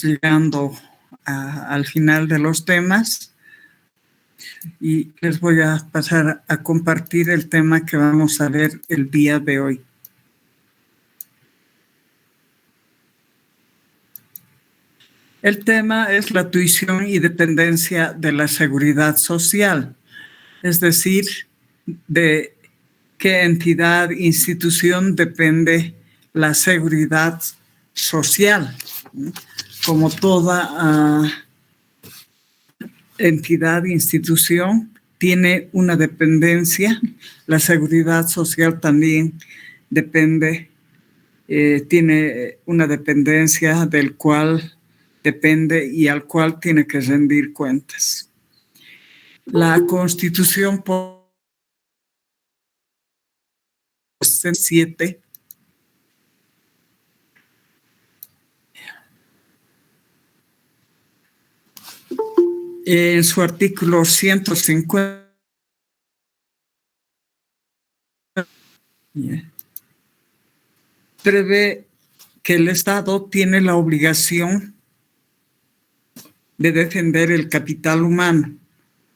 llegando al final de los temas y les voy a pasar a compartir el tema que vamos a ver el día de hoy. El tema es la tuición y dependencia de la seguridad social, es decir, de qué entidad, institución depende la seguridad social. Como toda entidad, institución, tiene una dependencia, la seguridad social también depende, tiene una dependencia del cual depende y al cual tiene que rendir cuentas. La Constitución 7 en su artículo 150 prevé que el Estado tiene la obligación de defender el capital humano,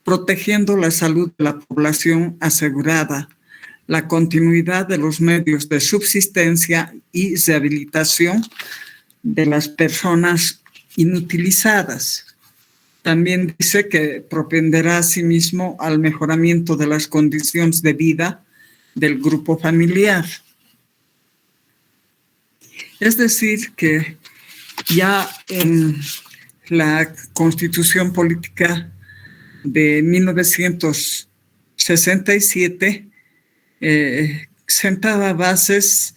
protegiendo la salud de la población asegurada, la continuidad de los medios de subsistencia y rehabilitación de las personas inutilizadas. También dice que propenderá asimismo al mejoramiento de las condiciones de vida del grupo familiar. Es decir, que ya en la Constitución Política de 1967 sentaba bases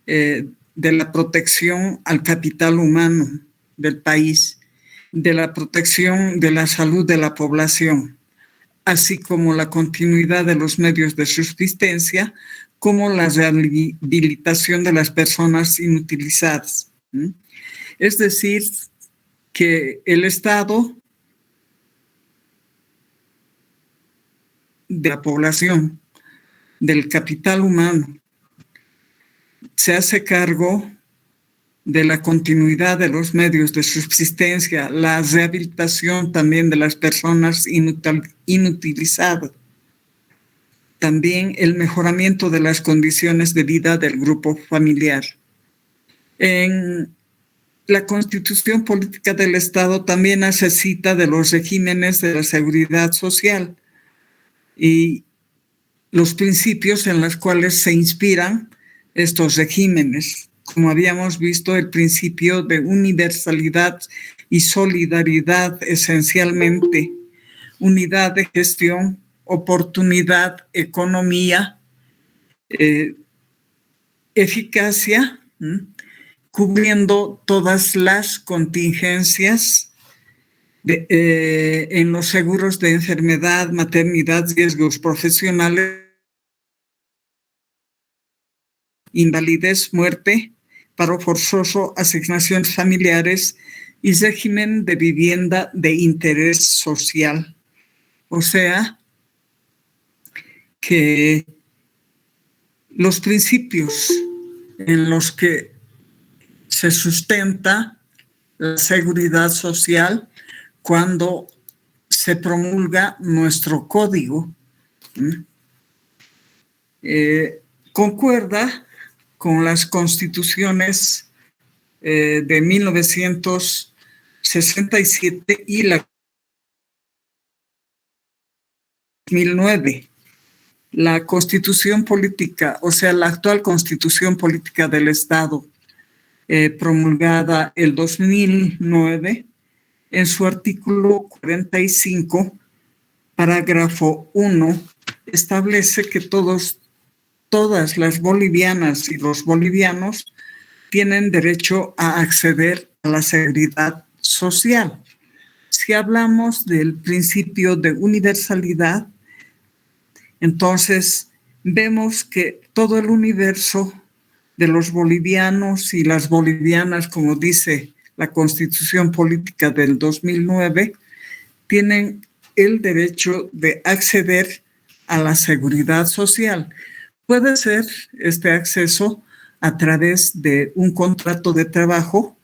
de la protección al capital humano del país, de la protección de la salud de la población, así como la continuidad de los medios de subsistencia, como la rehabilitación de las personas inutilizadas. Es decir, que el Estado de la población, del capital humano, se hace cargo de la continuidad de los medios de subsistencia, la rehabilitación también de las personas inutilizadas, también el mejoramiento de las condiciones de vida del grupo familiar. En la Constitución Política del Estado también hace cita de los regímenes de la seguridad social y los principios en los cuales se inspiran estos regímenes. Como habíamos visto, el principio de universalidad y solidaridad esencialmente, unidad de gestión, oportunidad, economía, eficacia, cubriendo todas las contingencias en los seguros de enfermedad, maternidad, riesgos profesionales, invalidez, muerte, paro forzoso, asignaciones familiares y régimen de vivienda de interés social. O sea, que los principios en los que se sustenta la seguridad social cuando se promulga nuestro código concuerda con las constituciones de 1967 y la 2009. La Constitución Política, o sea, la actual Constitución Política del Estado, promulgada el 2009, en su artículo 45, parágrafo 1, establece que todas las bolivianas y los bolivianos tienen derecho a acceder a la seguridad social. Si hablamos del principio de universalidad, entonces vemos que todo el universo de los bolivianos y las bolivianas, como dice la Constitución Política del 2009, tienen el derecho de acceder a la seguridad social. Puede ser este acceso a través de un contrato de trabajo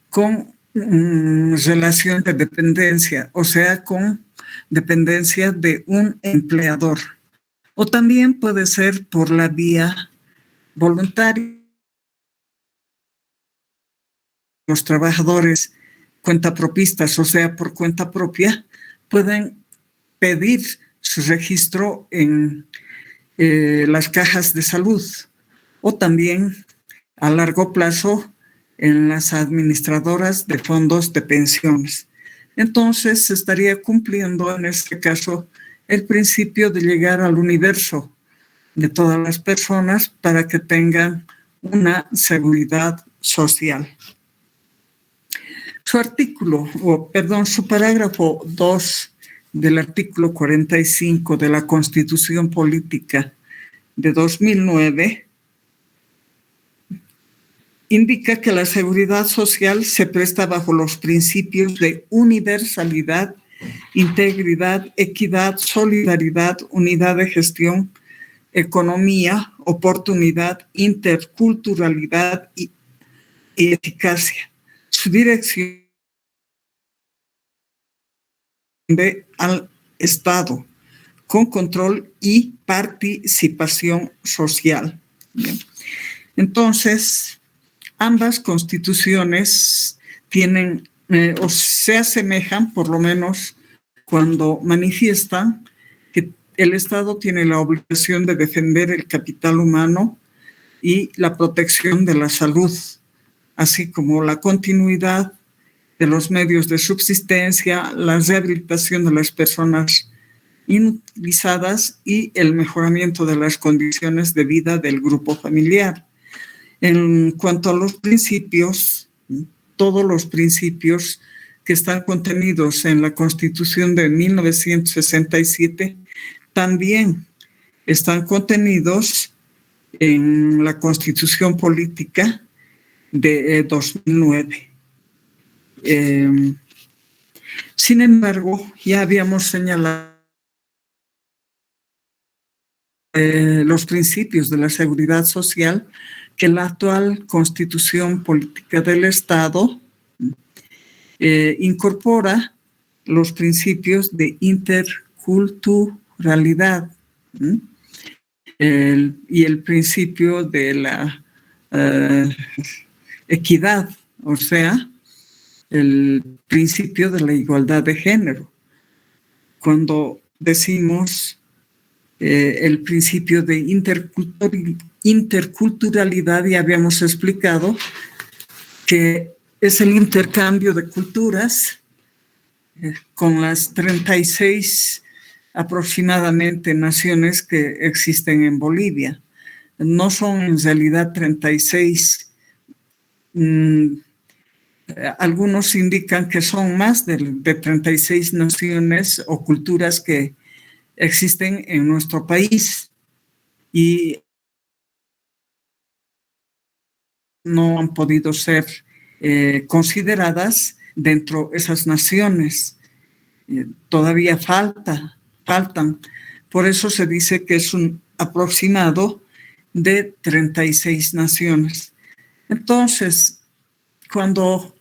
con relación de dependencia, o sea, con dependencia de un empleador. O también puede ser por la vía voluntaria. Los trabajadores cuentapropistas, o sea, por cuenta propia, pueden pedir su registro en las cajas de salud o también a largo plazo en las administradoras de fondos de pensiones. Entonces, se estaría cumpliendo en este caso el principio de llegar al universo de todas las personas para que tengan una seguridad social. Su parágrafo 2 del artículo 45 de la Constitución Política de 2009 indica que la seguridad social se presta bajo los principios de universalidad, integridad, equidad, solidaridad, unidad de gestión, economía, oportunidad, interculturalidad y eficacia. Su dirección al Estado con control y participación social. Bien. Entonces, ambas constituciones tienen o se asemejan, por lo menos cuando manifiestan que el Estado tiene la obligación de defender el capital humano y la protección de la salud, así como la continuidad de los medios de subsistencia, la rehabilitación de las personas inutilizadas y el mejoramiento de las condiciones de vida del grupo familiar. En cuanto a los principios, todos los principios que están contenidos en la Constitución de 1967 también están contenidos en la Constitución Política de 2009. Sin embargo, ya habíamos señalado los principios de la seguridad social que la actual Constitución Política del Estado incorpora los principios de interculturalidad y el principio de la equidad, o sea, el principio de la igualdad de género. Cuando decimos el principio de interculturalidad, ya habíamos explicado que es el intercambio de culturas con las 36 aproximadamente naciones que existen en Bolivia. No son en realidad 36. Algunos indican que son más de 36 naciones o culturas que existen en nuestro país y no han podido ser consideradas dentro de esas naciones. Todavía faltan. Por eso se dice que es un aproximado de 36 naciones. Entonces, cuando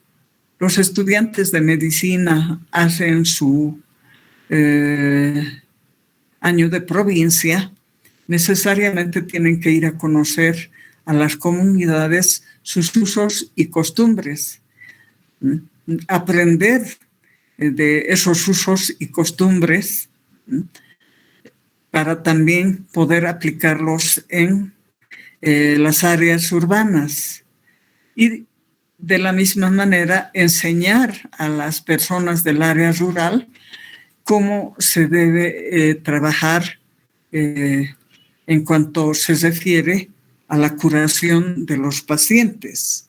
los estudiantes de medicina hacen su año de provincia, necesariamente tienen que ir a conocer a las comunidades sus usos y costumbres, aprender de esos usos y costumbres para también poder aplicarlos en las áreas urbanas y de la misma manera enseñar a las personas del área rural cómo se debe trabajar en cuanto se refiere a la curación de los pacientes.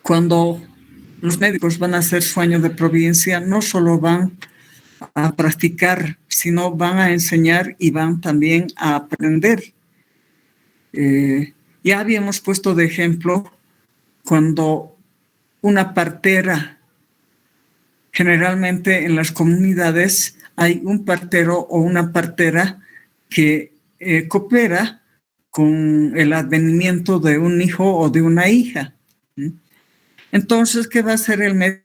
Cuando los médicos van a hacer su año de provincia, no solo van a practicar, sino van a enseñar y van también a aprender. Ya habíamos puesto de ejemplo cuando una partera, generalmente en las comunidades hay un partero o una partera que coopera con el advenimiento de un hijo o de una hija. Entonces, ¿qué va a hacer el médico?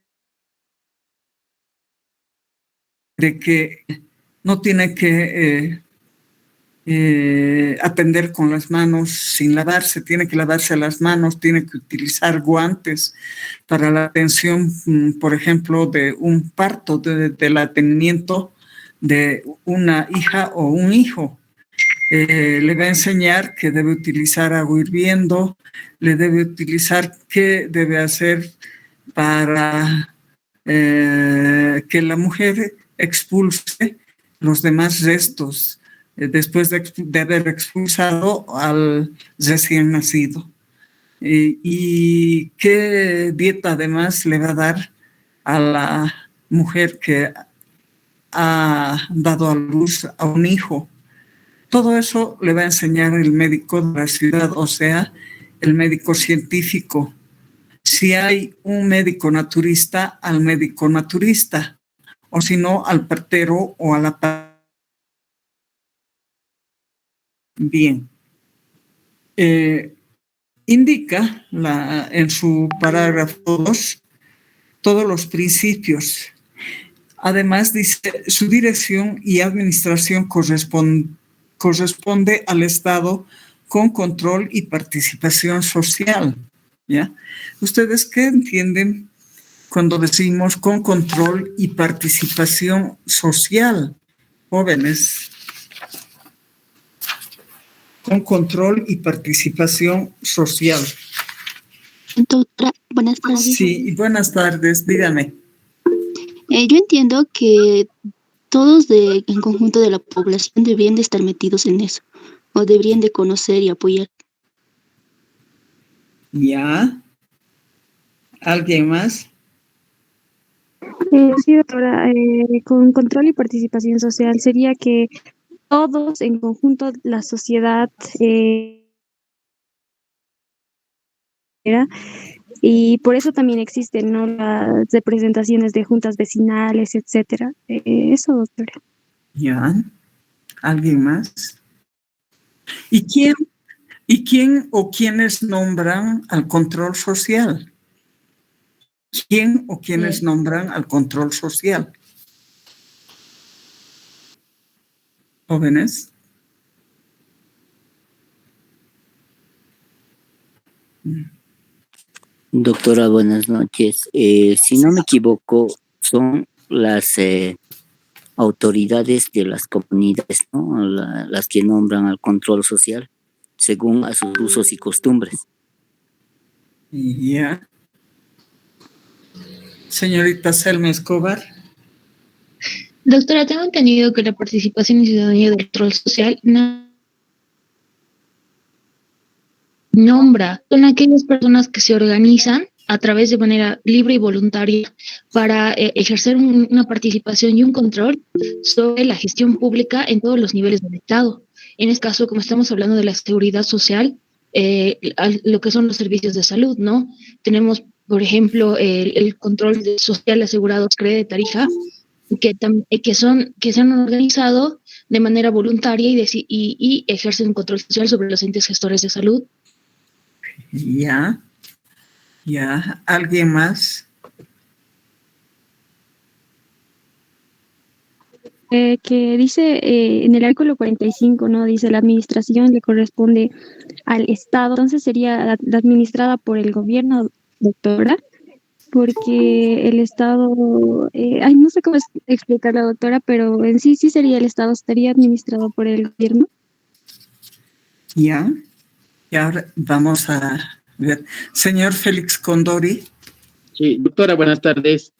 De que no tiene que atender con las manos sin lavarse, tiene que lavarse las manos, tiene que utilizar guantes para la atención, por ejemplo, de un parto, del atendimiento de una hija o un hijo. Le va a enseñar que debe utilizar agua hirviendo, le debe utilizar qué debe hacer para que la mujer expulse los demás restos después de haber expulsado al recién nacido. Y qué dieta además le va a dar a la mujer que ha dado a luz a un hijo. Todo eso le va a enseñar el médico de la ciudad, o sea, el médico científico. Si hay un médico naturista, al médico naturista, o si no, al partero o a la... Bien. Indica en su parágrafo 2 todos los principios. Además, dice, su dirección y administración corresponde al Estado con control y participación social. ¿Ya? ¿Ustedes qué entienden cuando decimos con control y participación social, jóvenes? Con control y participación social. Doctora, buenas tardes. Sí, buenas tardes, dígame. Yo entiendo que todos en conjunto de la población deberían de estar metidos en eso, o deberían de conocer y apoyar. ¿Ya? ¿Alguien más? Sí, doctora, con control y participación social sería que todos en conjunto, la sociedad, y por eso también existen, ¿no?, las representaciones de juntas vecinales, etcétera. Eso, doctora. ¿Ya? ¿Alguien más? ¿Y quién o quiénes nombran al control social? ¿Quién o quiénes nombran al control social? ¿Jóvenes? Doctora, buenas noches. Si no me equivoco, son las autoridades de las comunidades, ¿no? Las que nombran al control social según a sus usos y costumbres. Ya. Señorita Selma Escobar. Doctora, tengo entendido que la participación y ciudadanía del control social nombra, son aquellas personas que se organizan a través de manera libre y voluntaria para ejercer una participación y un control sobre la gestión pública en todos los niveles del Estado. En este caso, como estamos hablando de la seguridad social, lo que son los servicios de salud, ¿no? Tenemos, por ejemplo, el control social asegurados CRE de Tarija, que se han organizado de manera voluntaria y ejercen un control social sobre los entes gestores de salud. Ya. ¿Alguien más? Que dice en el artículo 45, ¿no? Dice la administración le corresponde al Estado, entonces sería la administrada por el gobierno, doctora, porque el Estado, no sé cómo explicar la doctora, pero en sí sería el Estado, estaría administrado por el gobierno. Ya. Y ahora vamos a ver. Señor Félix Condori. Sí, doctora, buenas tardes.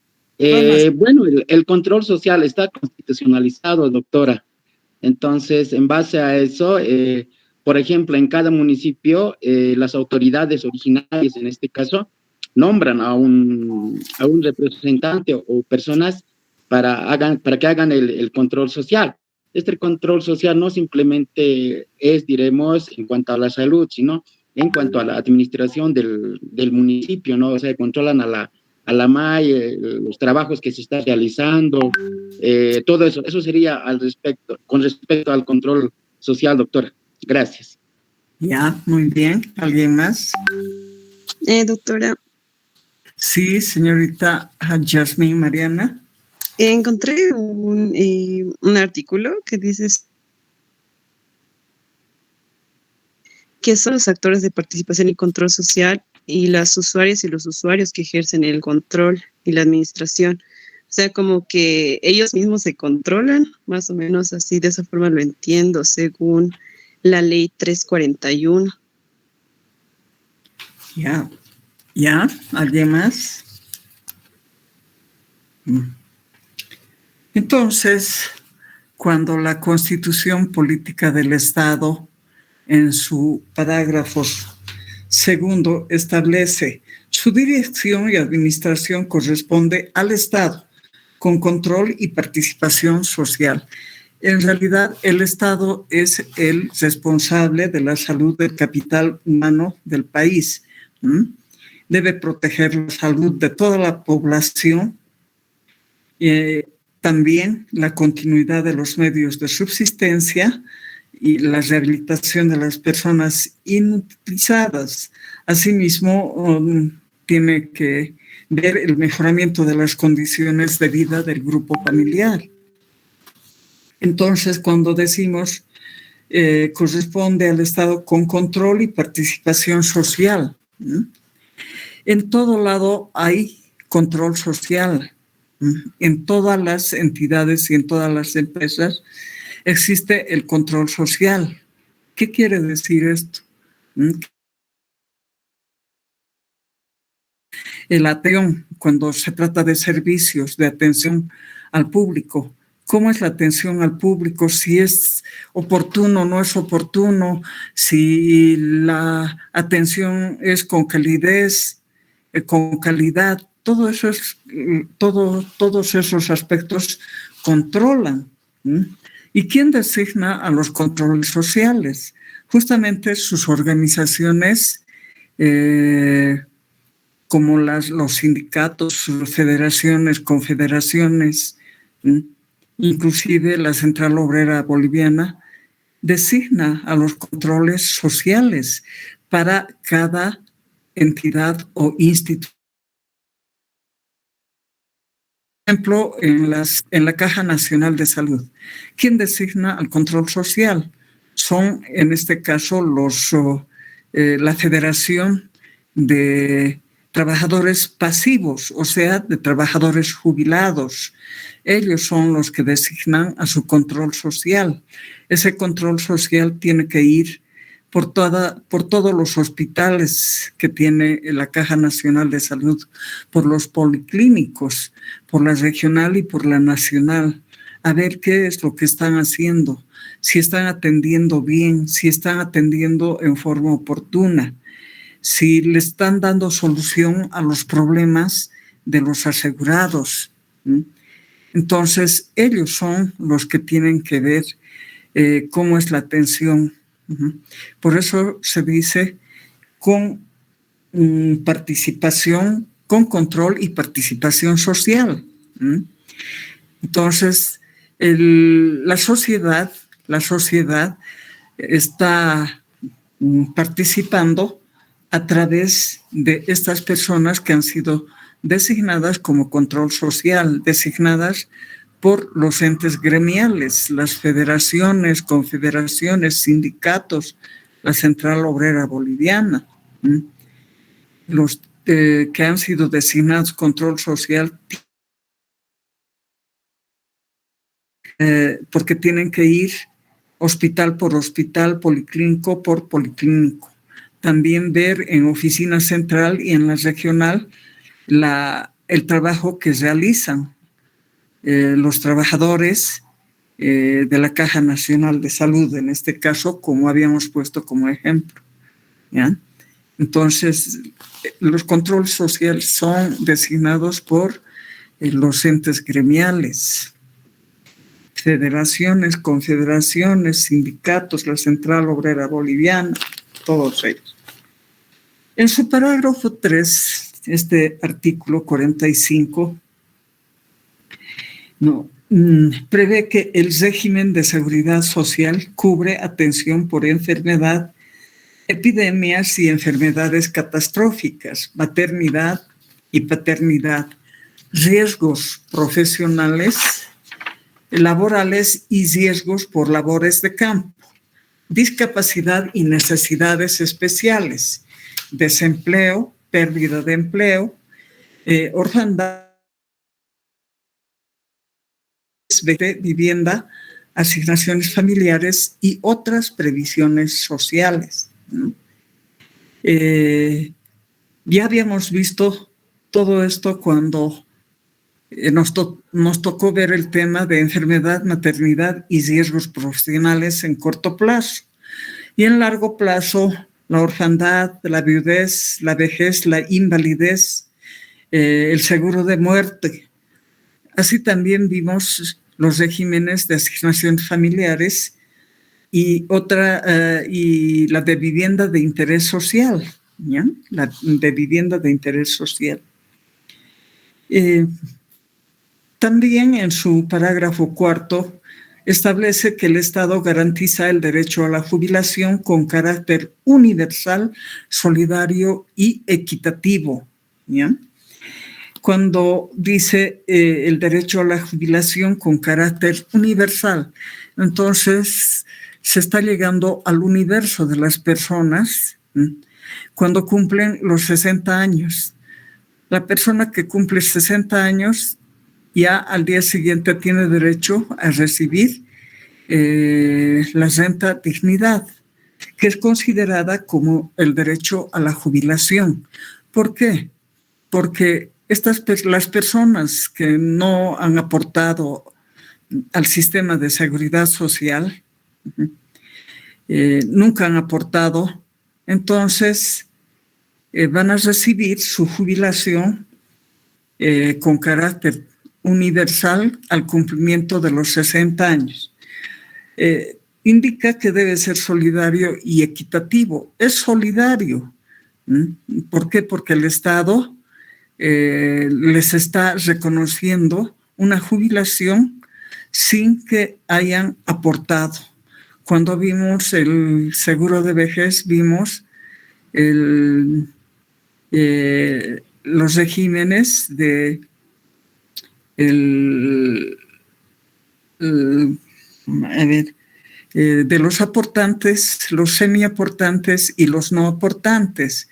Bueno, el control social está constitucionalizado, doctora. Entonces, en base a eso, por ejemplo, en cada municipio, las autoridades originarias, en este caso, nombran a un representante o personas para que hagan el control social. Este control social no simplemente es, diremos, en cuanto a la salud, sino en cuanto a la administración del municipio, ¿no? O sea, controlan a la MAI, los trabajos que se están realizando, todo eso sería con respecto al control social, doctora. Gracias. Ya, muy bien. ¿Alguien más? Doctora, Sí, señorita Yasmín Mariana. encontré un artículo que dice que son los actores de participación y control social y las usuarias y los usuarios que ejercen el control y la administración. O sea, como que ellos mismos se controlan, más o menos así, de esa forma lo entiendo, según la ley 341. Ya, ya, ¿alguien más? Entonces, cuando la Constitución Política del Estado, en su parágrafo segundo, establece su dirección y administración corresponde al Estado, con control y participación social. En realidad, el Estado es el responsable de la salud del capital humano del país. Debe proteger la salud de toda la población, también la continuidad de los medios de subsistencia y la rehabilitación de las personas inutilizadas. Asimismo, tiene que ver el mejoramiento de las condiciones de vida del grupo familiar. Entonces, cuando decimos corresponde al Estado con control y participación social, en todo lado hay control social. En todas las entidades y en todas las empresas existe el control social. ¿Qué quiere decir esto? El atención, cuando se trata de servicios de atención al público, ¿cómo es la atención al público? Si es oportuno o no es oportuno, si la atención es con calidez, con calidad, todos esos aspectos controlan. ¿Y quién designa a los controles sociales? Justamente sus organizaciones, como los sindicatos, sus federaciones, confederaciones, inclusive la Central Obrera Boliviana, designa a los controles sociales para cada entidad o institución. Por ejemplo, en la Caja Nacional de Salud, ¿quién designa al control social? Son, en este caso, la Federación de Trabajadores Pasivos, o sea, de trabajadores jubilados. Ellos son los que designan a su control social. Ese control social tiene que ir por todos los hospitales que tiene la Caja Nacional de Salud, por los policlínicos, por la regional y por la nacional, a ver qué es lo que están haciendo, si están atendiendo bien, si están atendiendo en forma oportuna, si le están dando solución a los problemas de los asegurados. Entonces, ellos son los que tienen que ver cómo es la atención. Por eso se dice con participación, con control y participación social. Entonces, la sociedad está participando a través de estas personas que han sido designadas como control social, designadas por los entes gremiales, las federaciones, confederaciones, sindicatos, la Central Obrera Boliviana. Los que han sido designados control social porque tienen que ir hospital por hospital, policlínico por policlínico. También ver en oficina central y en la regional el trabajo que realizan los trabajadores de la Caja Nacional de Salud, en este caso, como habíamos puesto como ejemplo. ¿Ya? Entonces, los controles sociales son designados por los entes gremiales, federaciones, confederaciones, sindicatos, la Central Obrera Boliviana, todos ellos. En su parágrafo 3, este artículo 45, prevé que el régimen de seguridad social cubre atención por enfermedad epidemias y enfermedades catastróficas, maternidad y paternidad, riesgos profesionales, laborales y riesgos por labores de campo, discapacidad y necesidades especiales, desempleo, pérdida de empleo, orfandad, vivienda, asignaciones familiares y otras previsiones sociales. Ya habíamos visto todo esto cuando nos tocó ver el tema de enfermedad, maternidad y riesgos profesionales en corto plazo. Y en largo plazo, la orfandad, la viudez, la vejez, la invalidez, el seguro de muerte. Así también vimos los regímenes de asignaciones familiares y y la de vivienda de interés social, ¿ya? La de vivienda de interés social. También en su parágrafo 4 establece que el Estado garantiza el derecho a la jubilación con carácter universal, solidario y equitativo, ¿ya? Cuando dice el derecho a la jubilación con carácter universal, entonces se está llegando al universo de las personas cuando cumplen los 60 años. La persona que cumple 60 años ya al día siguiente tiene derecho a recibir la renta dignidad, que es considerada como el derecho a la jubilación. ¿Por qué? Porque las personas que no han aportado al sistema de seguridad social, nunca han aportado, entonces van a recibir su jubilación con carácter universal al cumplimiento de los 60 años. Indica que debe ser solidario y equitativo. Es solidario. ¿Por qué? Porque el Estado les está reconociendo una jubilación sin que hayan aportado. Cuando vimos el seguro de vejez, vimos los regímenes de de los aportantes, los semiaportantes y los no aportantes.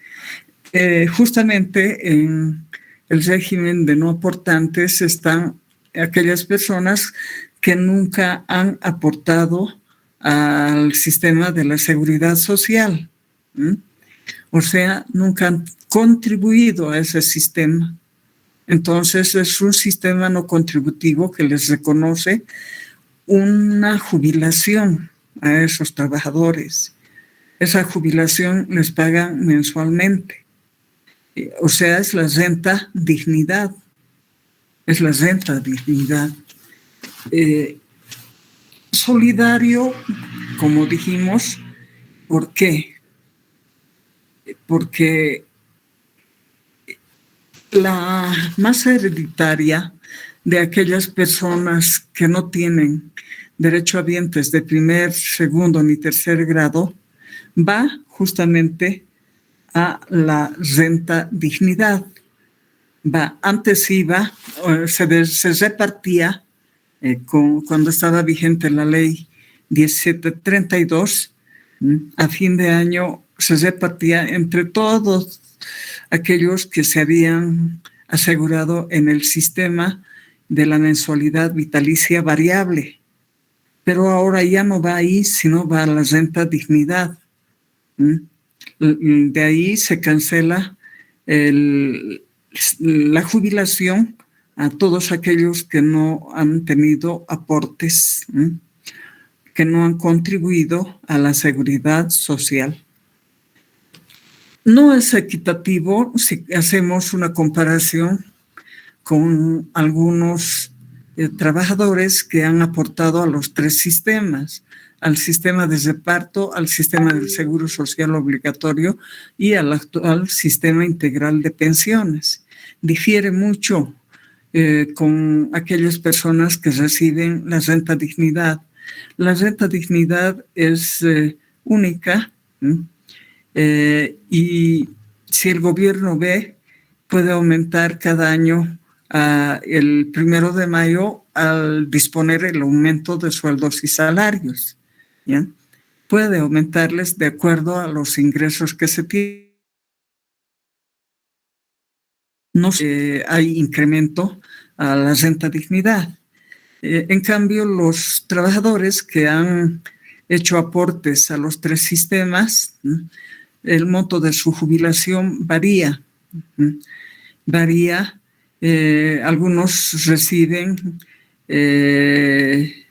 Justamente en el régimen de no aportantes están aquellas personas que nunca han aportado al sistema de la seguridad social. O sea, nunca han contribuido a ese sistema. Entonces es un sistema no contributivo que les reconoce una jubilación a esos trabajadores. Esa jubilación les pagan mensualmente. O sea, es la renta dignidad. Es la renta dignidad. Solidario, como dijimos, ¿por qué? Porque la masa hereditaria de aquellas personas que no tienen derechohabientes de primer, segundo ni tercer grado va justamente a la renta dignidad. Antes se repartía cuando estaba vigente la ley 1732, a fin de año se repartía entre todos aquellos que se habían asegurado en el sistema de la mensualidad vitalicia variable. Pero ahora ya no va ahí, sino va a la renta dignidad. De ahí se cancela la jubilación a todos aquellos que no han tenido aportes, que no han contribuido a la seguridad social. No es equitativo si hacemos una comparación con algunos trabajadores que han aportado a los tres sistemas, al sistema de reparto, al sistema del seguro social obligatorio y al actual sistema integral de pensiones. Difiere mucho con aquellas personas que reciben la renta dignidad. La renta dignidad es única y si el gobierno ve, puede aumentar cada año el 1 de mayo al disponer el aumento de sueldos y salarios. ¿Bien? Puede aumentarles de acuerdo a los ingresos que se tienen. No hay incremento a la renta dignidad. En cambio, los trabajadores que han hecho aportes a los 3 sistemas, el monto de su jubilación varía. Algunos reciben,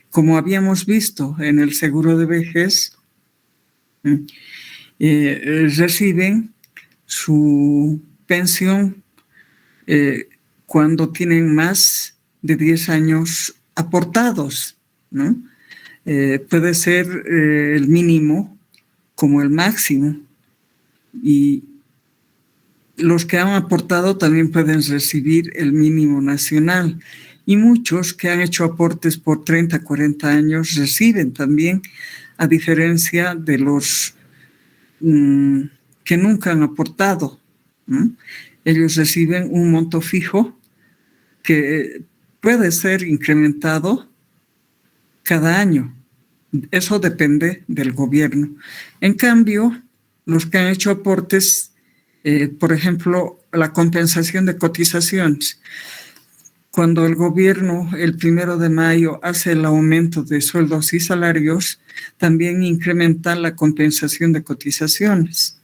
como habíamos visto en el seguro de vejez, reciben su pensión cuando tienen más de 10 años aportados, ¿no? Puede ser el mínimo como el máximo, y los que han aportado también pueden recibir el mínimo nacional, y muchos que han hecho aportes por 30, 40 años reciben también, a diferencia de los que nunca han aportado, ¿no? Ellos reciben un monto fijo que puede ser incrementado cada año. Eso depende del gobierno. En cambio, los que han hecho aportes, por ejemplo, la compensación de cotizaciones, cuando el gobierno el 1 de mayo hace el aumento de sueldos y salarios, también incrementa la compensación de cotizaciones.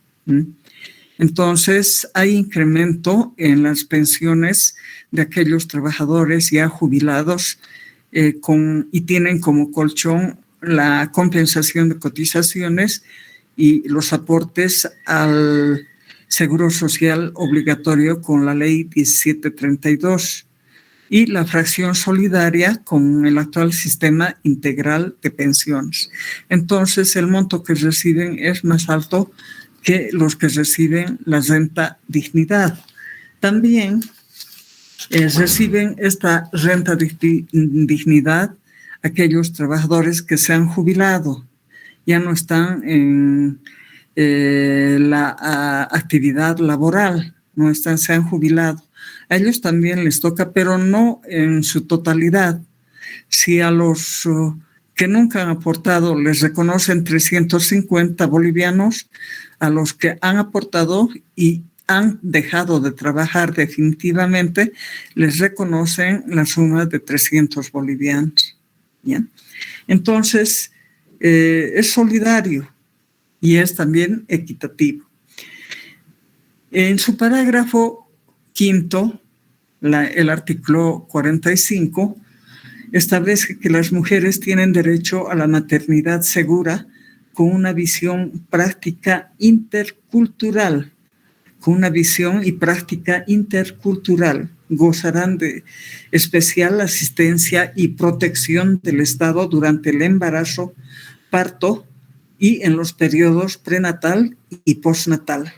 Entonces, hay incremento en las pensiones de aquellos trabajadores ya jubilados y tienen como colchón la compensación de cotizaciones y los aportes al Seguro Social obligatorio con la Ley 1732 y la fracción solidaria con el actual sistema integral de pensiones. Entonces, el monto que reciben es más alto que los que reciben la renta dignidad. También reciben esta renta dignidad aquellos trabajadores que se han jubilado, ya no están en la actividad laboral, se han jubilado. A ellos también les toca, pero no en su totalidad. Si a los que nunca han aportado les reconocen 350 bolivianos, a los que han aportado y han dejado de trabajar definitivamente, les reconocen la suma de 300 bolivianos. ¿Bien? Entonces, es solidario y es también equitativo. En su parágrafo 5, el artículo 45, establece que las mujeres tienen derecho a la maternidad segura con una visión práctica intercultural. Gozarán de especial asistencia y protección del Estado durante el embarazo, parto y en los periodos prenatal y postnatal.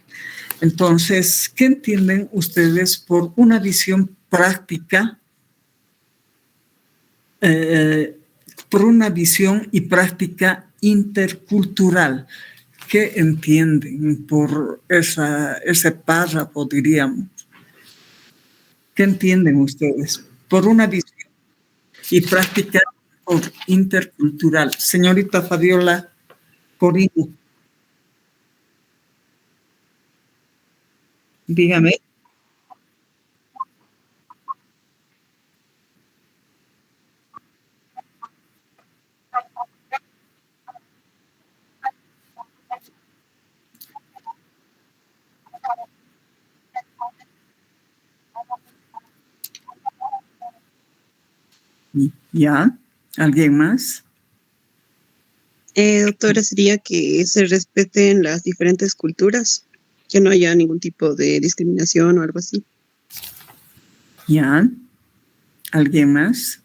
Entonces, ¿qué entienden ustedes por una visión práctica? Por una visión y práctica intercultural. ¿Qué entienden por ese párrafo, diríamos? ¿Qué entienden ustedes por una visión y práctica intercultural? Señorita Fabiola Corino. Dígame. ¿Ya? ¿Alguien más? Doctora, sería que se respeten las diferentes culturas, que no haya ningún tipo de discriminación o algo así. ¿Ya? ¿Alguien más?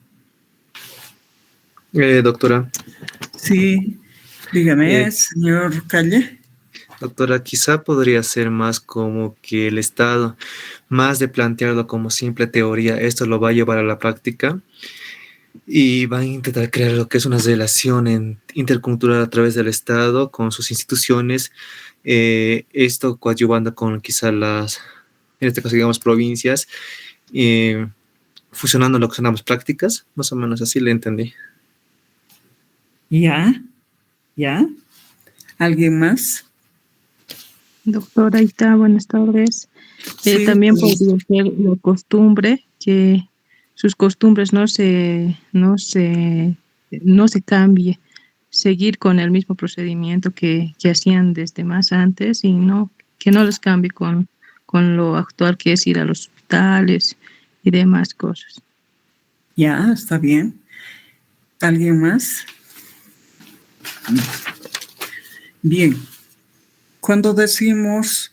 Doctora. Sí, dígame, señor Calle. Doctora, quizá podría ser más como que el Estado, más de plantearlo como simple teoría, esto lo va a llevar a la práctica. y van a intentar crear lo que es una relación intercultural a través del Estado con sus instituciones, esto coadyuvando con quizá en este caso digamos provincias, fusionando lo que son ambas prácticas, más o menos así le entendí. ¿Ya? ¿Alguien más? Doctora Ita, buenas tardes. Sí, También pues. podría ser la costumbre, que sus costumbres no se cambie, seguir con el mismo procedimiento que hacían desde más antes y que no les cambie con lo actual que es ir a los hospitales y demás cosas. Ya, está bien. ¿Alguien más? Bien. Cuando decimos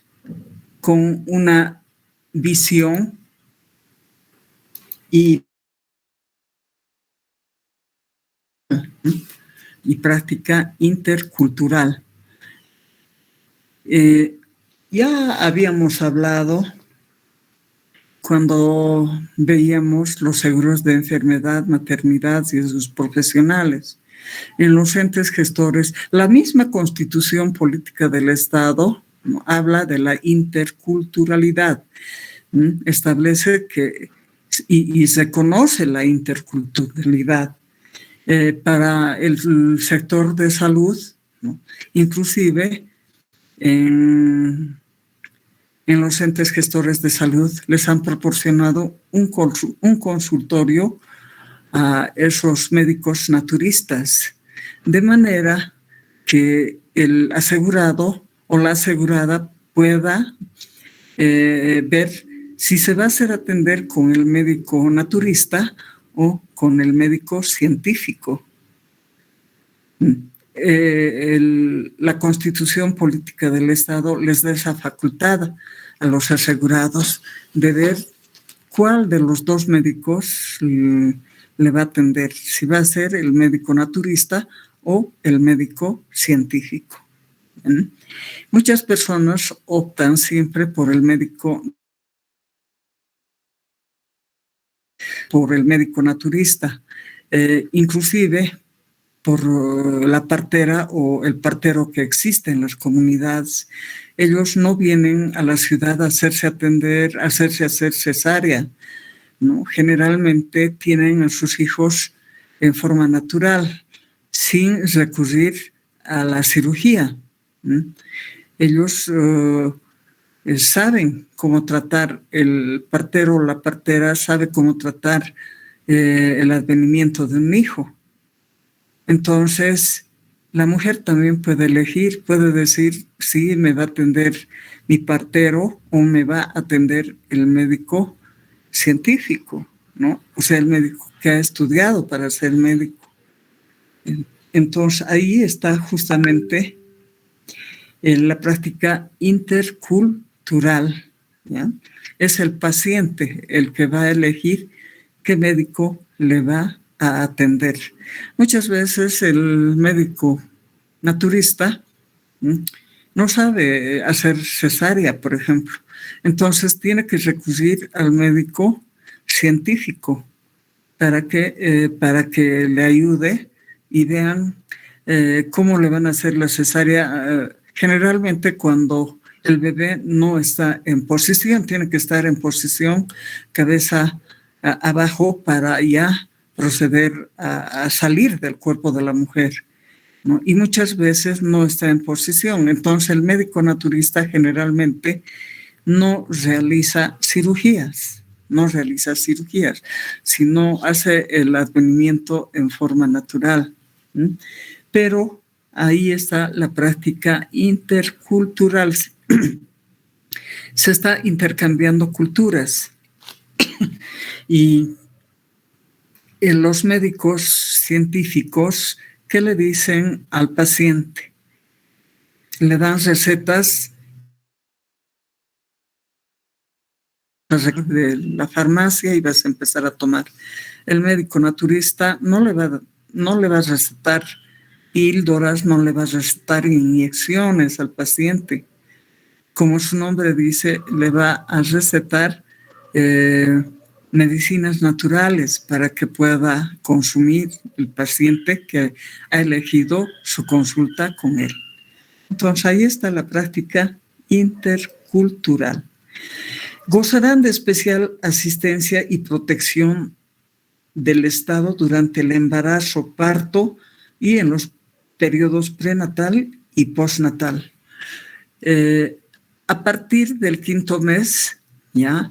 con una visión y práctica intercultural, ya habíamos hablado cuando veíamos los seguros de enfermedad, maternidad y sus profesionales. En los entes gestores, la misma Constitución Política del Estado, ¿no?, habla de la interculturalidad. Establece que y se conoce la interculturalidad para el sector de salud, ¿no? Inclusive en los entes gestores de salud les han proporcionado un consultorio a esos médicos naturistas, de manera que el asegurado o la asegurada pueda ver si se va a hacer atender con el médico naturista o con el médico científico. La Constitución Política del Estado les da esa facultad a los asegurados de ver cuál de los dos médicos le va a atender, si va a ser el médico naturista o el médico científico. Muchas personas optan siempre por el médico naturista, inclusive por la partera o el partero que existe en las comunidades. Ellos no vienen a la ciudad a hacerse hacer cesárea, ¿no? Generalmente tienen a sus hijos en forma natural, sin recurrir a la cirugía. Ellos saben cómo tratar, el partero o la partera sabe cómo tratar el advenimiento de un hijo. Entonces, la mujer también puede elegir, puede decir si me va a atender mi partero o me va a atender el médico científico, ¿no? O sea, el médico que ha estudiado para ser médico. Entonces, ahí está justamente la práctica intercultural, ¿ya? Es el paciente el que va a elegir qué médico le va a atender. Muchas veces el médico naturista no sabe hacer cesárea, por ejemplo. Entonces tiene que recurrir al médico científico para que le ayude y vean cómo le van a hacer la cesárea. Generalmente cuando el bebé no está en posición, tiene que estar en posición cabeza abajo para ya proceder a salir del cuerpo de la mujer, ¿no? Y muchas veces no está en posición. Entonces el médico naturista generalmente no realiza cirugías, sino hace el advenimiento en forma natural. Pero ahí está la práctica intercultural. Se está intercambiando culturas y los médicos científicos, ¿qué le dicen al paciente? Le dan recetas de la farmacia y vas a empezar a tomar. El médico naturista no le va a recetar píldoras, no le va a recetar inyecciones al paciente. Como su nombre dice, le va a recetar medicinas naturales para que pueda consumir el paciente que ha elegido su consulta con él. Entonces, ahí está la práctica intercultural. Gozarán de especial asistencia y protección del Estado durante el embarazo, parto y en los periodos prenatal y postnatal. A partir del 5º mes, ya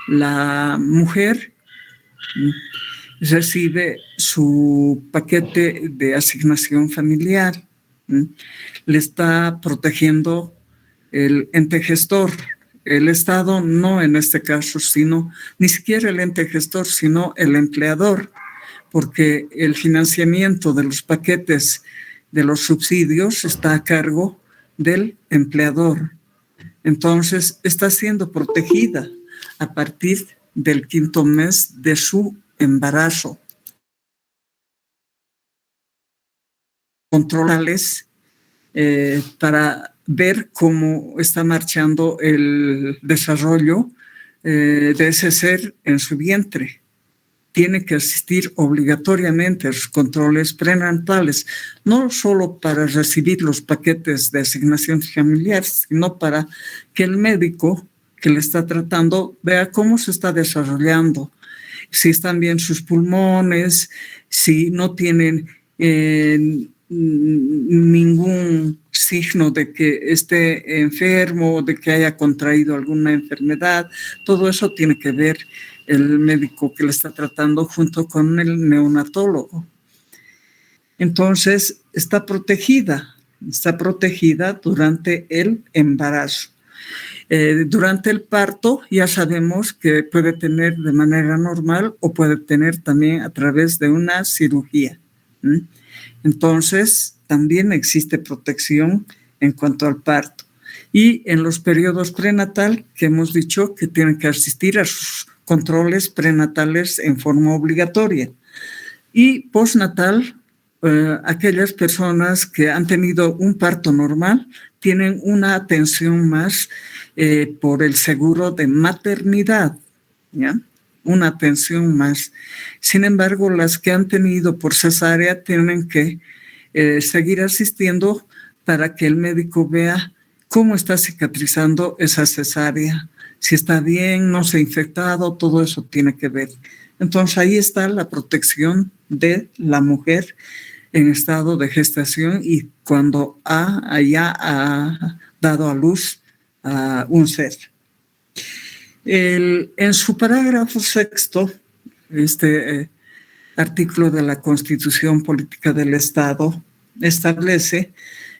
la mujer recibe su paquete de asignación familiar. Le está protegiendo el ente gestor. El Estado, no en este caso, sino ni siquiera el ente gestor, sino el empleador, porque el financiamiento de los paquetes de los subsidios está a cargo del empleador. Entonces, está siendo protegida a partir del 5º mes de su embarazo. Controles para ver cómo está marchando el desarrollo de ese ser en su vientre. Tiene que asistir obligatoriamente a los controles prenatales, no solo para recibir los paquetes de asignación familiar, sino para que el médico que le está tratando vea cómo se está desarrollando, si están bien sus pulmones, si no tienen ningún signo de que esté enfermo, de que haya contraído alguna enfermedad. Todo eso tiene que ver el médico que le está tratando junto con el neonatólogo. Entonces, está protegida durante el embarazo. Durante el parto ya sabemos que puede tener de manera normal o puede tener también a través de una cirugía. Entonces, también existe protección en cuanto al parto. Y en los periodos prenatal, que hemos dicho que tienen que asistir a sus controles prenatales en forma obligatoria. Y postnatal, aquellas personas que han tenido un parto normal tienen una atención más por el seguro de maternidad, ¿ya? Una atención más. Sin embargo, las que han tenido por cesárea tienen que seguir asistiendo para que el médico vea cómo está cicatrizando esa cesárea, si está bien, no se ha infectado, todo eso tiene que ver. Entonces ahí está la protección de la mujer en estado de gestación y cuando ha dado a luz a un ser. En su parágrafo 6º, este artículo de la Constitución Política del Estado establece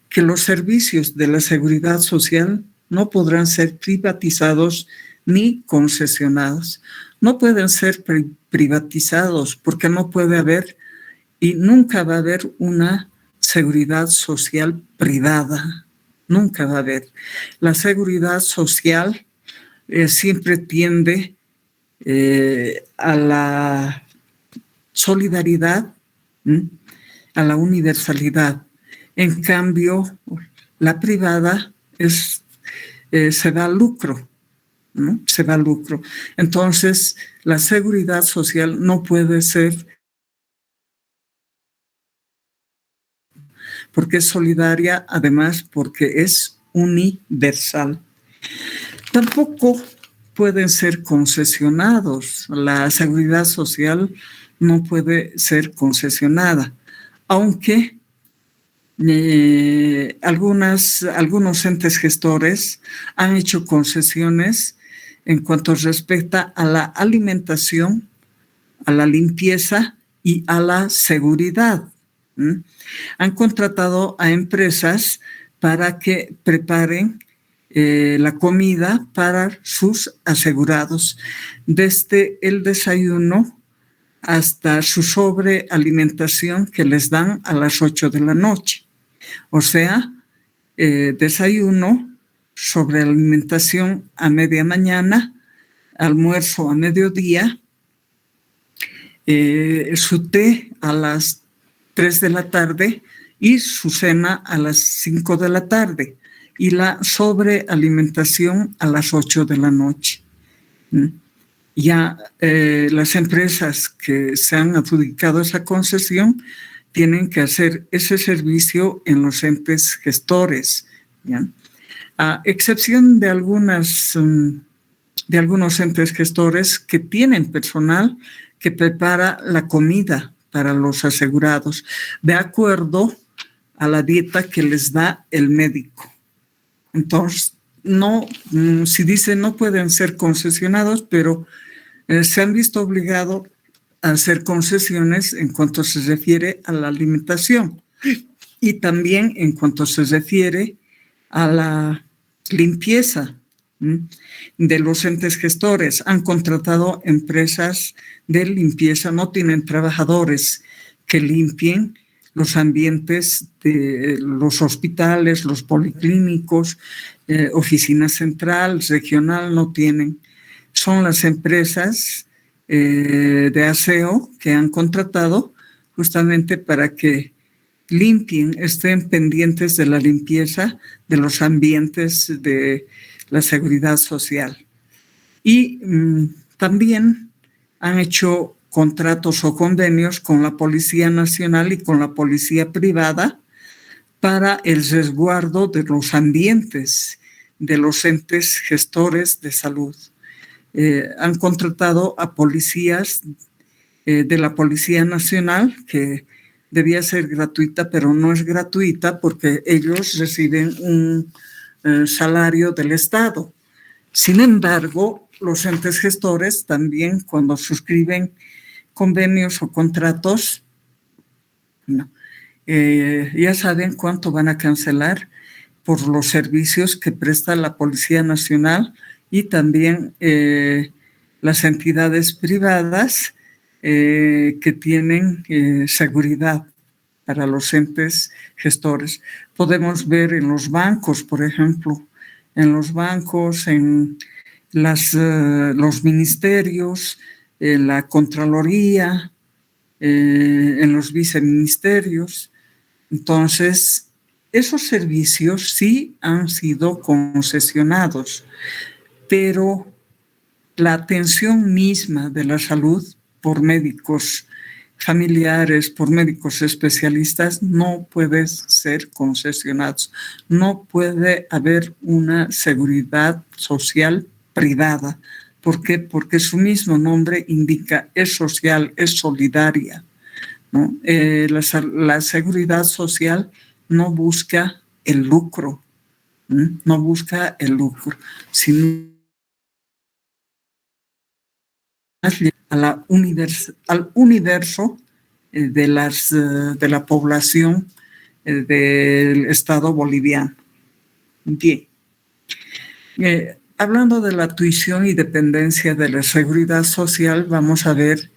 que los servicios de la seguridad social no podrán ser privatizados ni concesionados. No pueden ser privatizados porque no puede haber y nunca va a haber una seguridad social privada. Nunca va a haber. La seguridad social siempre tiende a la solidaridad, a la universalidad. En cambio, la privada se da lucro, ¿no? Se da lucro. Entonces, la seguridad social no puede ser porque es solidaria, además porque es universal. Tampoco pueden ser concesionados. La seguridad social no puede ser concesionada, aunque algunos entes gestores han hecho concesiones en cuanto respecta a la alimentación, a la limpieza y a la seguridad. Han contratado a empresas para que preparen la comida para sus asegurados, desde el desayuno hasta su sobrealimentación que les dan a las 8 de la noche. O sea, desayuno, sobrealimentación a media mañana, almuerzo a mediodía, su té a las 3 de la tarde y su cena a las 5 de la tarde y la sobrealimentación a las 8 de la noche. Ya las empresas que se han adjudicado esa concesión tienen que hacer ese servicio en los entes gestores, ¿ya? A excepción de algunos entes gestores que tienen personal que prepara la comida para los asegurados, de acuerdo a la dieta que les da el médico. Entonces, no, si dice no pueden ser concesionados, pero se han visto obligados a hacer concesiones en cuanto se refiere a la alimentación y también en cuanto se refiere a la limpieza de los entes gestores. Han contratado empresas de limpieza, no tienen trabajadores que limpien los ambientes de los hospitales, los policlínicos, oficina central, regional, no tienen. Son las empresas de aseo que han contratado justamente para que limpien, estén pendientes de la limpieza de los ambientes de la seguridad social. Y también han hecho contratos o convenios con la Policía Nacional y con la Policía Privada para el resguardo de los ambientes de los entes gestores de salud. Han contratado a policías de la Policía Nacional, que debía ser gratuita, pero no es gratuita porque ellos reciben un salario del Estado. Sin embargo, los entes gestores también, cuando suscriben convenios o contratos, ya saben cuánto van a cancelar por los servicios que presta la Policía Nacional y también las entidades privadas que tienen seguridad para los entes gestores. Podemos ver en los bancos, por ejemplo, en los bancos, en los ministerios, en la Contraloría, en los viceministerios. Entonces, esos servicios sí han sido concesionados, pero la atención misma de la salud por médicos familiares, por médicos especialistas, no puede ser concesionados. No puede haber una seguridad social privada. ¿Por qué? Porque su mismo nombre indica es social, es solidaria, ¿no? La seguridad social no busca el lucro, no busca el lucro, sino al universo de la población del Estado boliviano. Bien. Hablando de la tuición y dependencia de la seguridad social, vamos a ver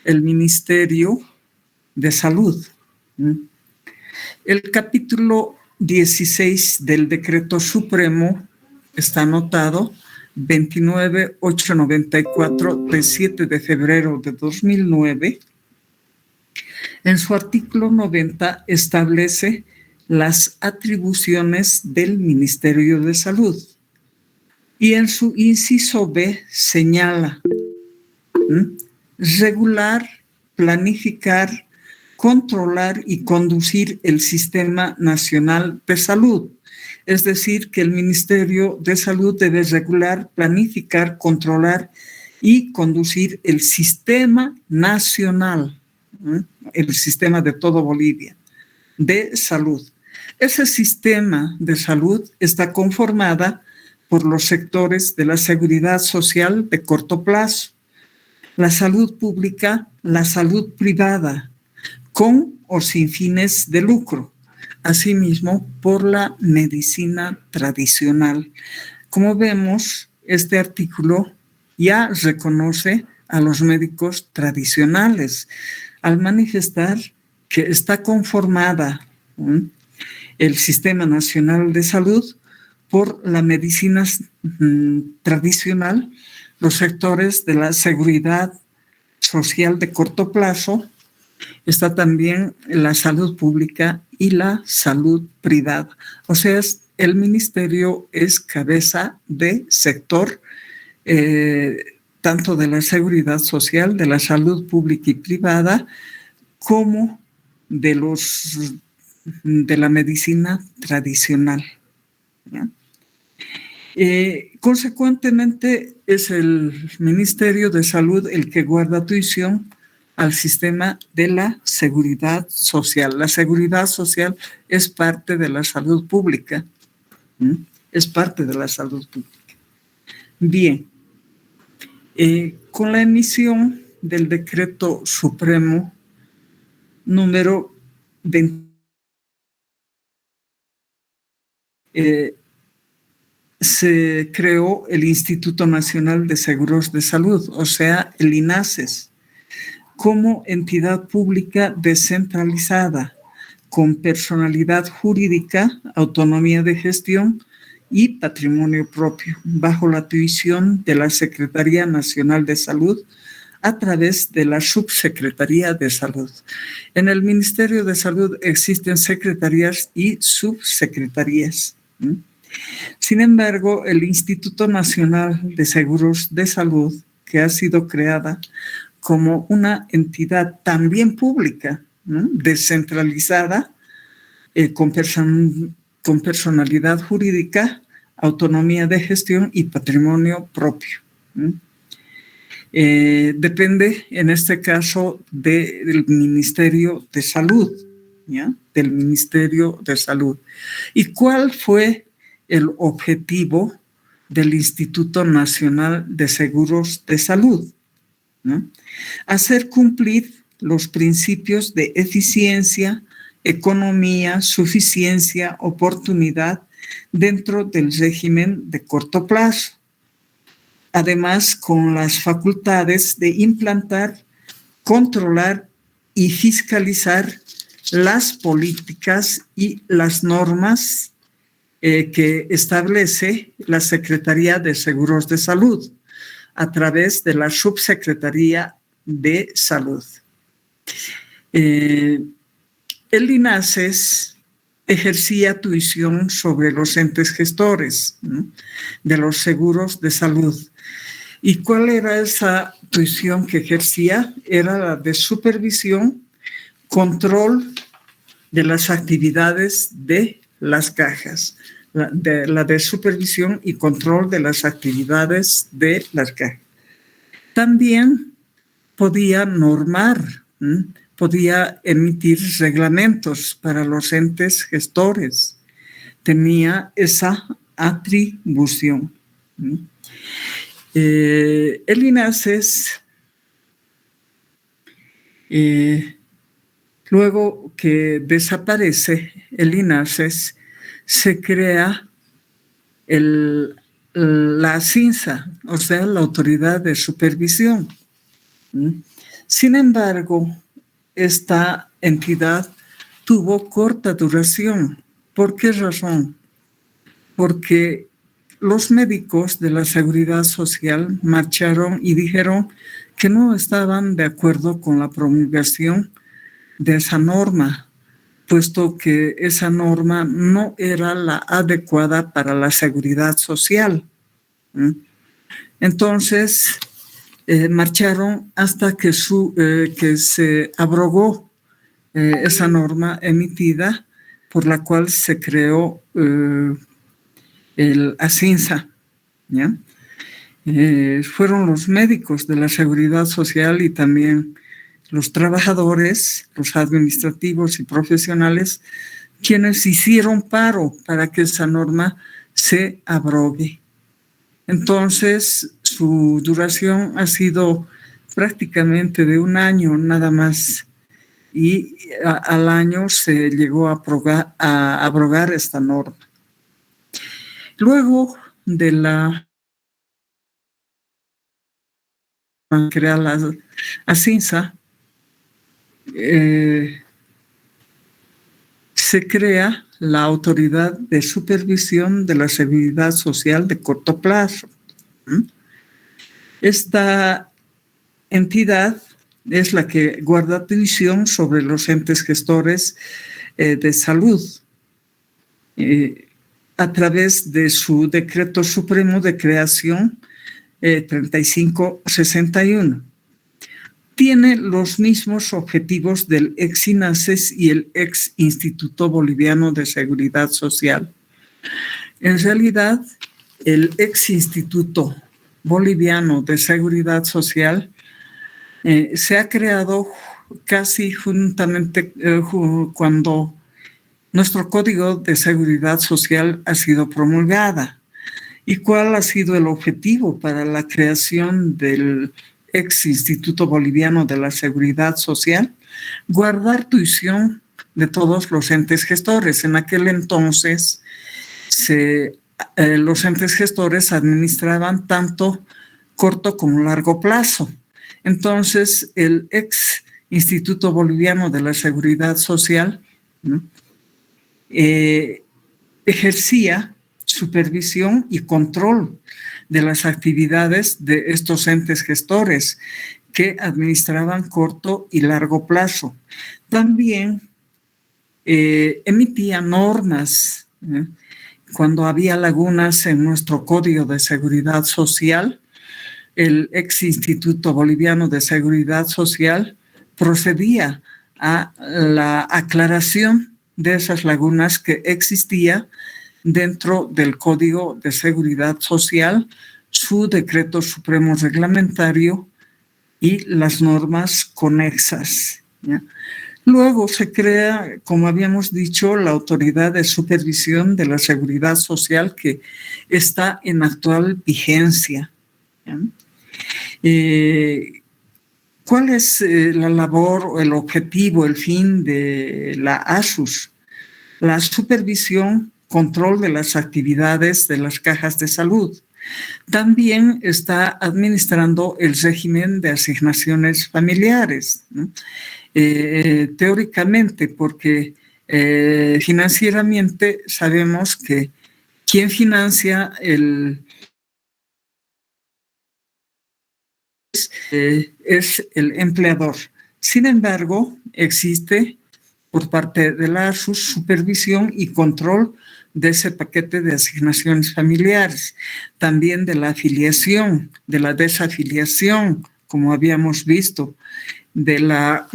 el Ministerio de Salud. El capítulo 16 del Decreto Supremo está anotado 29894 de 7 de febrero de 2009. En su artículo 90 establece las atribuciones del Ministerio de Salud. Y en su inciso B señala regular, planificar, controlar y conducir el Sistema Nacional de Salud. Es decir, que el Ministerio de Salud debe regular, planificar, controlar y conducir el sistema nacional, el sistema de todo Bolivia, de salud. Ese sistema de salud está conformada por los sectores de la seguridad social de corto plazo, la salud pública, la salud privada, con o sin fines de lucro, asimismo por la medicina tradicional. Como vemos, este artículo ya reconoce a los médicos tradicionales al manifestar que está conformada el Sistema Nacional de Salud por la medicina tradicional, los sectores de la seguridad social de corto plazo, está también la salud pública y la salud privada. O sea, el ministerio es cabeza de sector tanto de la seguridad social, de la salud pública y privada, como de la medicina tradicional, ¿ya? Consecuentemente, es el Ministerio de Salud el que guarda atención al sistema de la seguridad social. La seguridad social es parte de la salud pública. Es parte de la salud pública. Bien, con la emisión del Decreto Supremo número 20, se creó el Instituto Nacional de Seguros de Salud, o sea, el INASES, como entidad pública descentralizada, con personalidad jurídica, autonomía de gestión y patrimonio propio, bajo la tuición de la Secretaría Nacional de Salud a través de la Subsecretaría de Salud. En el Ministerio de Salud existen secretarías y subsecretarías. Sin embargo, el Instituto Nacional de Seguros de Salud, que ha sido creada como una entidad también pública, ¿no?, descentralizada, con personalidad jurídica, autonomía de gestión y patrimonio propio. Depende, en este caso, del Ministerio de Salud, ¿ya? Del Ministerio de Salud. ¿Y cuál fue el objetivo del Instituto Nacional de Seguros de Salud? ¿No? Hacer cumplir los principios de eficiencia, economía, suficiencia, oportunidad dentro del régimen de corto plazo. Además, con las facultades de implantar, controlar y fiscalizar las políticas y las normas que establece la Secretaría de Seguros de Salud a través de la Subsecretaría de Salud. El INASES ejercía tuición sobre los entes gestores, ¿no?, de los seguros de salud. ¿Y cuál era esa tuición que ejercía? Era la de supervisión, control de las actividades de las cajas, la de supervisión y control de las actividades de las cajas. También podía normar, podía emitir reglamentos para los entes gestores. Tenía esa atribución. El INASES, luego que desaparece el INASES, se crea la CINSA, o sea, la Autoridad de Supervisión. Sin embargo, esta entidad tuvo corta duración. ¿Por qué razón? Porque los médicos de la Seguridad Social marcharon y dijeron que no estaban de acuerdo con la promulgación de esa norma, puesto que esa norma no era la adecuada para la seguridad social. Entonces, marcharon hasta que se abrogó esa norma emitida por la cual se creó el ASINSA, ¿ya? Fueron los médicos de la Seguridad Social y también los trabajadores, los administrativos y profesionales, quienes hicieron paro para que esa norma se abrogue. Entonces, su duración ha sido prácticamente de un año nada más, y al año se llegó a abrogar esta norma. Luego de la crear la ASINSA, se crea la Autoridad de Supervisión de la Seguridad Social de corto plazo. Esta entidad es la que guarda atención sobre los entes gestores de salud a través de su Decreto Supremo de creación 3561. Tiene los mismos objetivos del ex INASES y el ex Instituto Boliviano de Seguridad Social. En realidad, el ex Instituto Boliviano de Seguridad Social se ha creado casi juntamente cuando nuestro Código de Seguridad Social ha sido promulgada. ¿Y cuál ha sido el objetivo para la creación del ex Instituto Boliviano de la Seguridad Social? Guardar tuición de todos los entes gestores. En aquel entonces, los entes gestores administraban tanto corto como largo plazo. Entonces, el ex Instituto Boliviano de la Seguridad Social ejercía supervisión y control de las actividades de estos entes gestores que administraban corto y largo plazo. También emitía normas cuando había lagunas en nuestro Código de Seguridad Social. El ex Instituto Boliviano de Seguridad Social procedía a la aclaración de esas lagunas que existía dentro del Código de Seguridad Social, su decreto supremo reglamentario y las normas conexas, ¿ya? Luego se crea, como habíamos dicho, la Autoridad de Supervisión de la Seguridad Social, que está en actual vigencia, ¿ya? ¿Cuál es la labor o el objetivo, el fin de la ASUS? La supervisión, control de las actividades de las cajas de salud. También está administrando el régimen de asignaciones familiares, ¿no? Teóricamente, porque financieramente sabemos que quien financia es el empleador. Sin embargo, existe por parte de la ASUS supervisión y control de ese paquete de asignaciones familiares, también de la afiliación, de la desafiliación, como habíamos visto, de las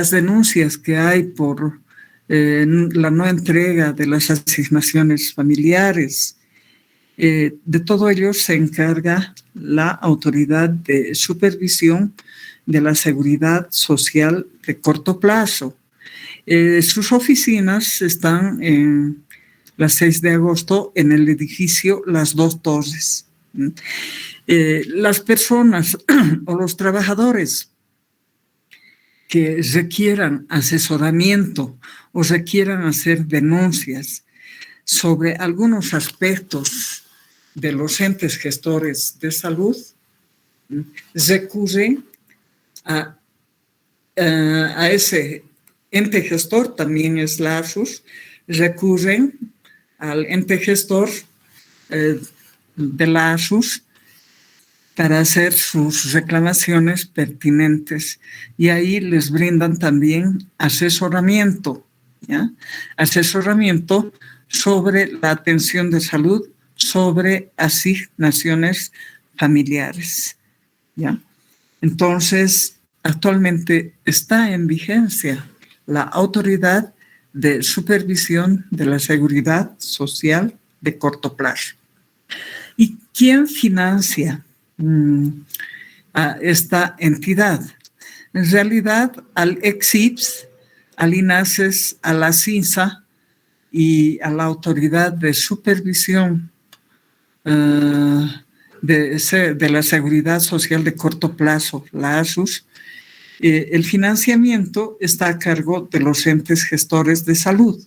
denuncias que hay por la no entrega de las asignaciones familiares. De todo ello se encarga la Autoridad de Supervisión de la Seguridad Social de corto plazo. Sus oficinas están en la 6 de agosto en el edificio Las Dos Torres. Las personas o los trabajadores que requieran asesoramiento o requieran hacer denuncias sobre algunos aspectos de los entes gestores de salud, recurren a ese ente gestor, también es la ASUS, recurren al ente gestor de la ASUS para hacer sus reclamaciones pertinentes, y ahí les brindan también asesoramiento, ¿ya? Asesoramiento sobre la atención de salud, sobre asignaciones familiares, ¿ya? Entonces, actualmente está en vigencia la Autoridad de Supervisión de la Seguridad Social de corto plazo. ¿Y quién financia a esta entidad? En realidad, al ex-IPS, al INASES, a la CINSA y a la Autoridad de Supervisión de la Seguridad Social de corto plazo, la ASUS, el financiamiento está a cargo de los entes gestores de salud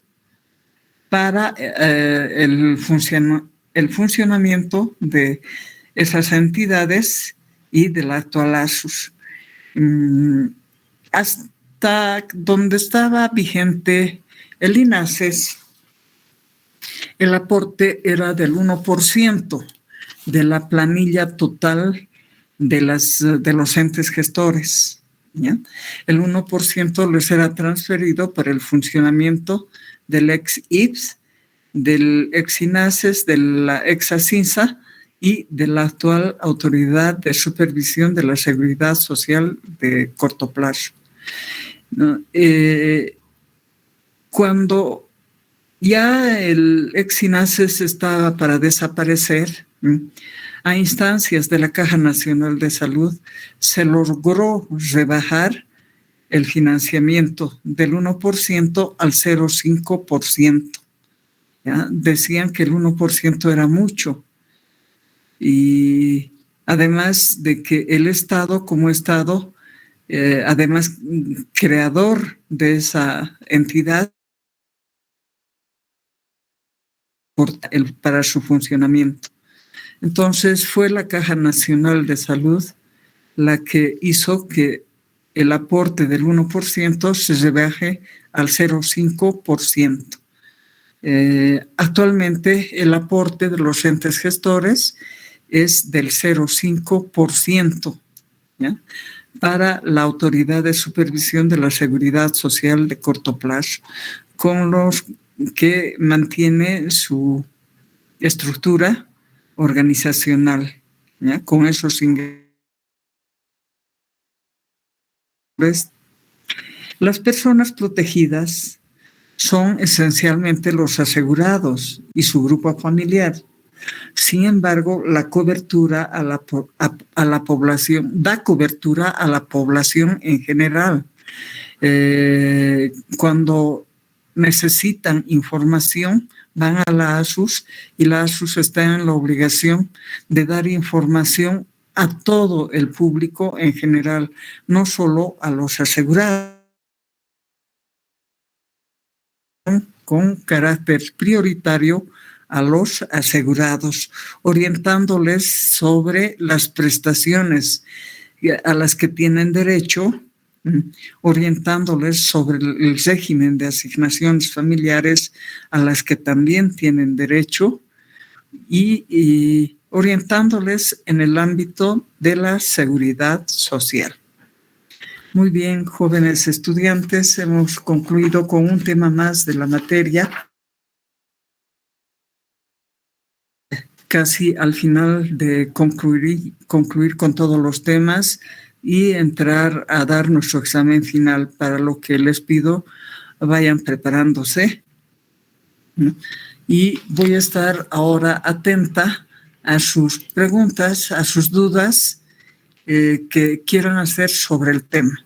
para el funcionamiento de esas entidades y de la actual ASUS. Hasta donde estaba vigente el INASES, el aporte era del 1% de la planilla total de los entes gestores, ¿ya? El 1% les era transferido para el funcionamiento del ex-IPS del ex INASES, de la ex ASINSA y de la actual Autoridad de Supervisión de la Seguridad Social de corto plazo. ¿No? Cuando ya el ex INASES estaba para desaparecer, a instancias de la Caja Nacional de Salud, se logró rebajar el financiamiento del 1% al 0,5%. ¿Ya? Decían que el 1% era mucho. Y además de que el Estado, como Estado, además creador de esa entidad, para su funcionamiento. Entonces fue la Caja Nacional de Salud la que hizo que el aporte del 1% se rebaje al 0,5%. Actualmente el aporte de los entes gestores es del 0,5%, ¿ya? Para la Autoridad de Supervisión de la Seguridad Social de corto plazo, con los que mantiene su estructura organizacional, ¿ya? Con esos ingresos. Las personas protegidas son esencialmente los asegurados y su grupo familiar. Sin embargo, la cobertura a la población, da cobertura a la población en general. Cuando necesitan información, van a la ASUS y la ASUS está en la obligación de dar información a todo el público en general, no solo a los asegurados, con carácter prioritario a los asegurados, orientándoles sobre las prestaciones a las que tienen derecho, orientándoles sobre el régimen de asignaciones familiares a las que también tienen derecho y orientándoles en el ámbito de la seguridad social. Muy bien, jóvenes estudiantes, hemos concluido con un tema más de la materia. Casi al final de concluir con todos los temas y entrar a dar nuestro examen final, para lo que les pido vayan preparándose. Y voy a estar ahora atenta a sus preguntas, a sus dudas que quieran hacer sobre el tema.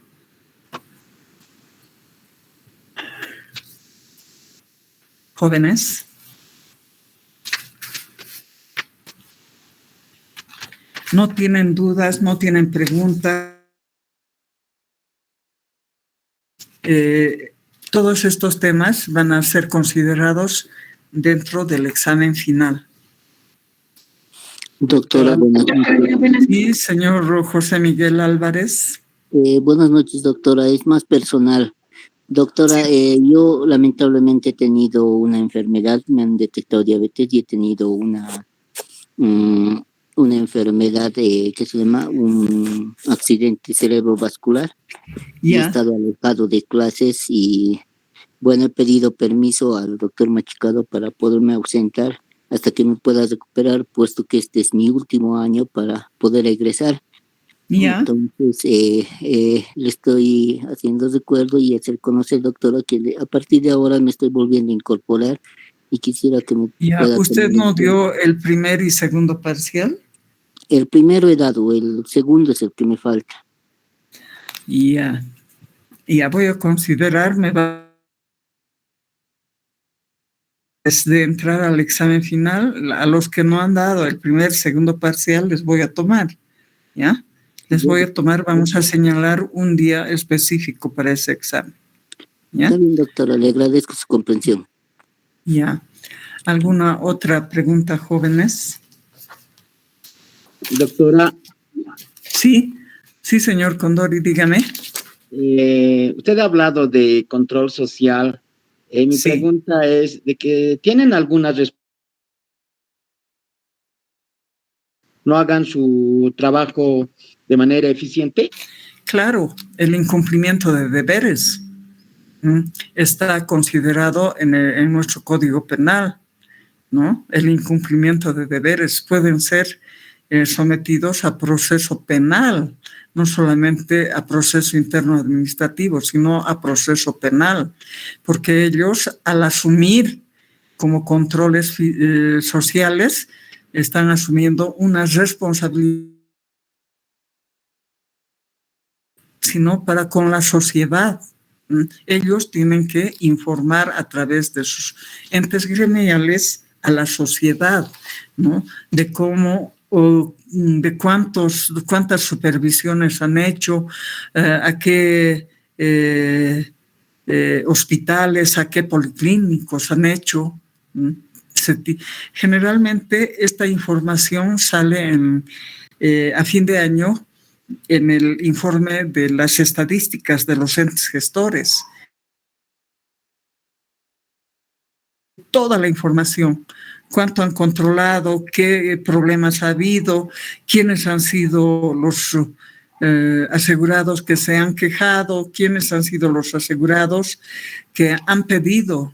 Jóvenes. No tienen dudas, no tienen preguntas. Todos estos temas van a ser considerados dentro del examen final. Doctora, buenas noches. Sí, señor José Miguel Álvarez. Buenas noches, doctora. Es más personal. Doctora, yo lamentablemente he tenido una enfermedad, me han detectado diabetes y he tenido una enfermedad que se llama un accidente cerebrovascular. Y he estado alejado de clases y, bueno, he pedido permiso al doctor Machicado para poderme ausentar hasta que me pueda recuperar, puesto que este es mi último año para poder egresar. Entonces, le estoy haciendo recuerdo y hacer conocer, doctora, que a partir de ahora me estoy volviendo a incorporar y quisiera que me pueda... ¿Usted no dio el primer y segundo parcial? El primero he dado, el segundo es el que me falta. Ya voy a considerar, de entrar al examen final, a los que no han dado el primer, segundo parcial, les voy a tomar, ¿ya? Les voy a tomar, vamos a señalar un día específico para ese examen. ¿Ya? Está bien, doctora, le agradezco su comprensión. Ya. ¿Alguna otra pregunta, jóvenes? Doctora. Sí, señor Condori, dígame. Usted ha hablado de control social. Mi pregunta es de que tienen algunas respuestas. ¿No hagan su trabajo de manera eficiente? Claro, el incumplimiento de deberes está considerado en nuestro Código Penal. ¿no? El incumplimiento de deberes pueden ser sometidos a proceso penal, no solamente a proceso interno administrativo, sino a proceso penal, porque ellos, al asumir como controles sociales, están asumiendo una responsabilidad, sino para con la sociedad. Ellos tienen que informar a través de sus entes gremiales a la sociedad, ¿no? De cómo o de cuántas supervisiones han hecho, a qué hospitales, a qué policlínicos han hecho. Generalmente esta información sale a fin de año en el informe de las estadísticas de los entes gestores. Toda la información, cuánto han controlado, qué problemas ha habido, quiénes han sido los asegurados que se han quejado, quiénes han sido los asegurados que han pedido,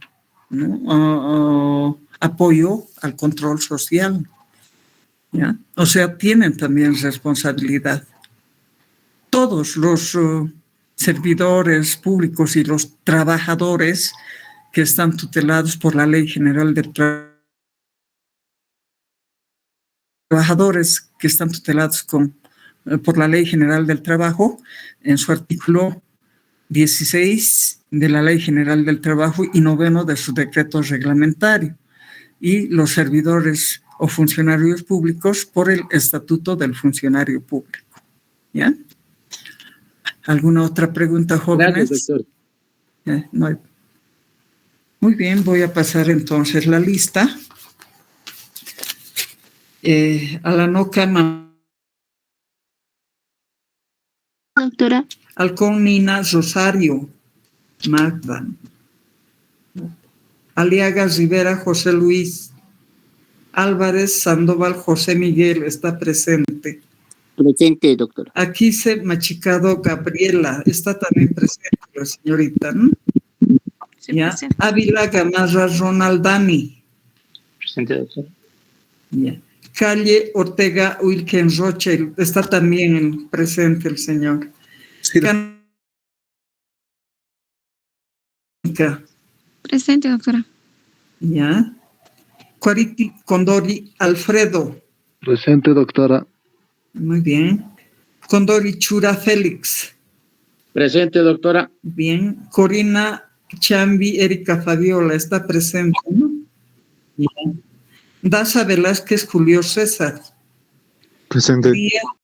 ¿no? Apoyo al control social, ¿ya? O sea, tienen también responsabilidad. Todos los servidores públicos y los trabajadores que están tutelados por la Ley General del Trabajadores que están tutelados por la Ley General del Trabajo, en su artículo 16 de la Ley General del Trabajo y 9 de su decreto reglamentario, y los servidores o funcionarios públicos por el Estatuto del Funcionario Público. ¿Ya? ¿Alguna otra pregunta, jóvenes? Gracias, doctor. No hay. Muy bien, voy a pasar entonces la lista. Alanoca Doctora. Alcón Nina Rosario Magda. Aliaga Rivera José Luis. Álvarez Sandoval José Miguel está presente. Presente, doctora. Aquí se Machicado Gabriela, está también presente la señorita, ¿no? Sí, ¿Ya? presente. Ávila Gamarra Ronaldani. Presente, doctor. Ya. Calle Ortega Wilken Roche, está también presente el señor. Sí, Presente, doctora. Ya. Cuariti Condori Alfredo. Presente, doctora. Muy bien. Condori Chura Félix. Presente, doctora. Bien. Corina Chambi Erika Fabiola está presente, ¿no? Bien. Daza Velázquez Julio César. Presente. María